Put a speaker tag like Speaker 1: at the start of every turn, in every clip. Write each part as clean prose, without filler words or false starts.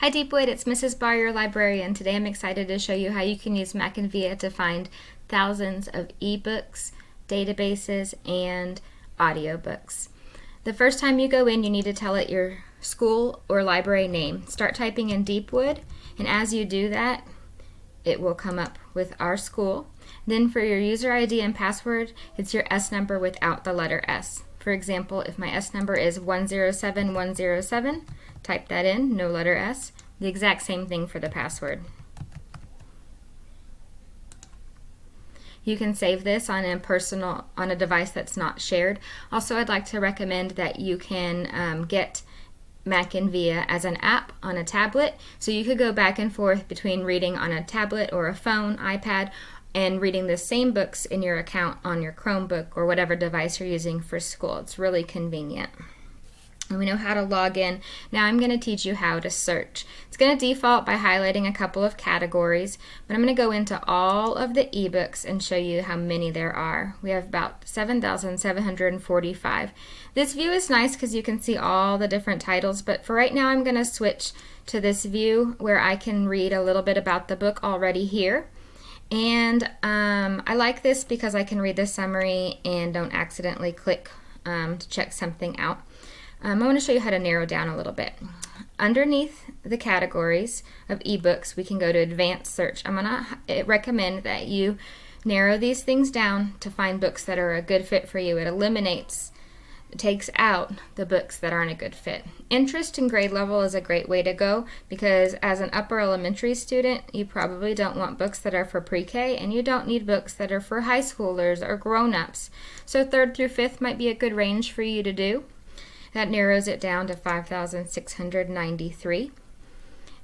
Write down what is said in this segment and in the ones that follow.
Speaker 1: Hi Deepwood, it's Mrs. Barr, your librarian. Today I'm excited to show you how you can use MackinVIA to find thousands of ebooks, databases, and audiobooks. The first time you go in, you need to tell it your school or library name. Start typing in Deepwood, and as you do that, it will come up with our school. Then for your user ID and password, it's your S number without the letter S. For example, if my S number is 107107, type that in, no letter S. The exact same thing for the password. You can save this on a device that's not shared. Also, I'd like to recommend that you can get MackinVIA as an app on a tablet, so you could go back and forth between reading on a tablet or a phone, iPad, and reading the same books in your account on your Chromebook or whatever device you're using for school. It's really convenient. And we know how to log in. Now I'm going to teach you how to search. It's going to default by highlighting a couple of categories, but I'm going to go into all of the ebooks and show you how many there are. We have about 7,745. This view is nice because you can see all the different titles, but for right now I'm going to switch to this view where I can read a little bit about the book already here. And I like this because I can read the summary and don't accidentally click to check something out. I want to show you how to narrow down a little bit. Underneath the categories of ebooks, we can go to advanced search. I'm going to recommend that you narrow these things down to find books that are a good fit for you. It takes out the books that aren't a good fit. Interest and grade level is a great way to go because as an upper elementary student, you probably don't want books that are for pre-K, and you don't need books that are for high schoolers or grown-ups. So 3rd through 5th might be a good range for you to do. That narrows it down to 5,693.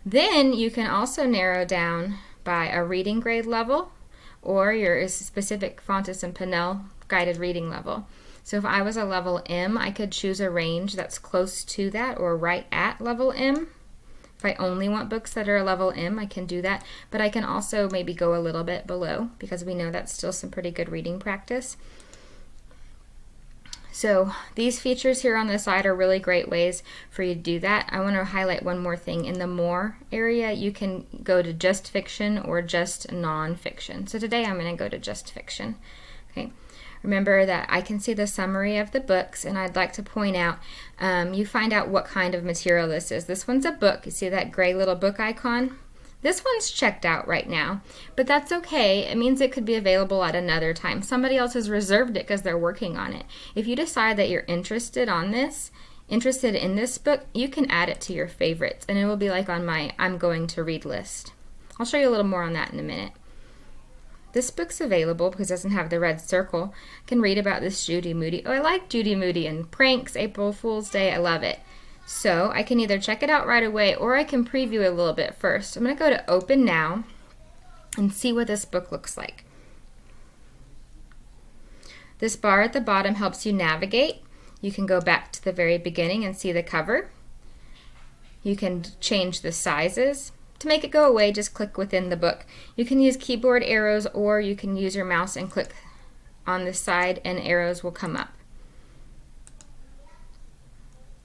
Speaker 1: Then you can also narrow down by a reading grade level or your specific Fontes and Pinnell guided reading level. So if I was a level M, I could choose a range that's close to that or right at level M. If I only want books that are a level M, I can do that, but I can also maybe go a little bit below because we know that's still some pretty good reading practice. So these features here on the side are really great ways for you to do that. I want to highlight one more thing. In the More area, you can go to just fiction or just nonfiction. So today I'm going to go to just fiction. Okay. Remember that I can see the summary of the books, and I'd like to point out, you find out what kind of material this is. This one's a book. You see that gray little book icon? This one's checked out right now, but that's okay. It means it could be available at another time. Somebody else has reserved it because they're working on it. If you decide that you're interested in this book, you can add it to your favorites, and it will be like on my I'm going to read list. I'll show you a little more on that in a minute. This book's available because it doesn't have the red circle. I can read about this Judy Moody. Oh, I like Judy Moody and pranks, April Fool's Day. I love it. So I can either check it out right away or I can preview it a little bit first. I'm going to go to Open Now and see what this book looks like. This bar at the bottom helps you navigate. You can go back to the very beginning and see the cover. You can change the sizes. To make it go away, just click within the book. You can use keyboard arrows or you can use your mouse and click on the side and arrows will come up.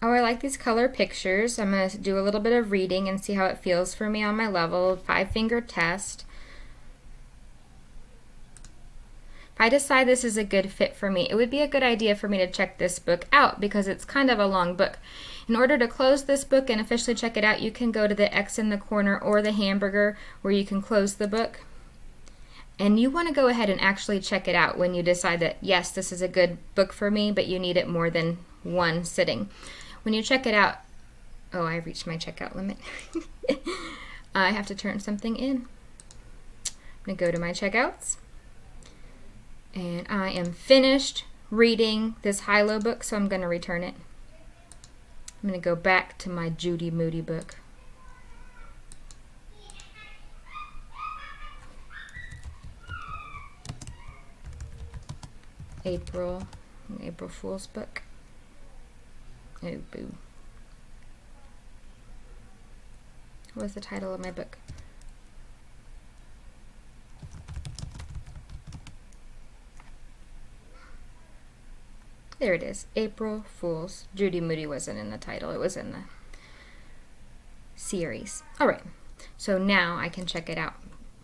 Speaker 1: Oh, I like these color pictures. I'm going to do a little bit of reading and see how it feels for me on my level. 5-finger test. If I decide this is a good fit for me, it would be a good idea for me to check this book out because it's kind of a long book. In order to close this book and officially check it out, you can go to the X in the corner or the hamburger where you can close the book. And you want to go ahead and actually check it out when you decide that, yes, this is a good book for me, but you need it more than one sitting. When you check it out, oh, I reached my checkout limit. I have to turn something in. I'm going to go to my checkouts. And I am finished reading this high-low book, so I'm going to return it. I'm going to go back to my Judy Moody book. April Fool's book. Oh, boo. What was the title of my book? There it is. April Fool's. Judy Moody wasn't in the title. It was in the series. All right, so now I can check it out.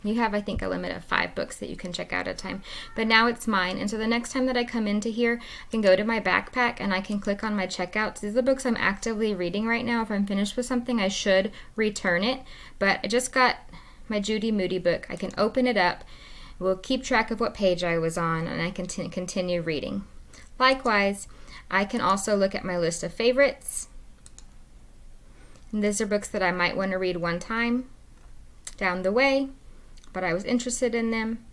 Speaker 1: You have, I think, a limit of 5 books that you can check out at a time. But now it's mine. And so the next time that I come into here, I can go to my backpack and I can click on my checkouts. These are the books I'm actively reading right now. If I'm finished with something, I should return it. But I just got my Judy Moody book. I can open it up. We'll keep track of what page I was on, and I can continue reading. Likewise, I can also look at my list of favorites. And these are books that I might want to read one time down the way, but I was interested in them.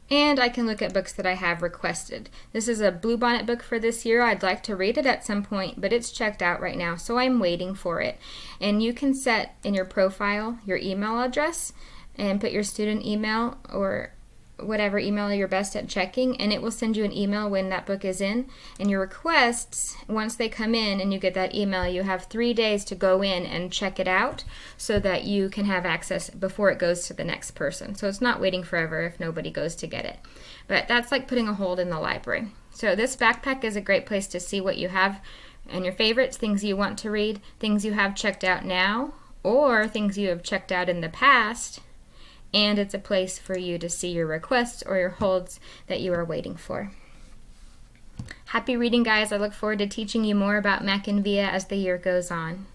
Speaker 1: And I can look at books that I have requested. This is a Bluebonnet book for this year. I'd like to read it at some point, but it's checked out right now, so I'm waiting for it. And you can set in your profile your email address and put your student email or whatever email you're best at checking, and it will send you an email when that book is in. And your requests, once they come in and you get that email, you have 3 days to go in and check it out so that you can have access before it goes to the next person. So it's not waiting forever if nobody goes to get it. But that's like putting a hold in the library. So this backpack is a great place to see what you have and your favorites, things you want to read, things you have checked out now, or things you have checked out in the past. And it's a place for you to see your requests or your holds that you are waiting for. Happy reading, guys. I look forward to teaching you more about MackinVIA as the year goes on.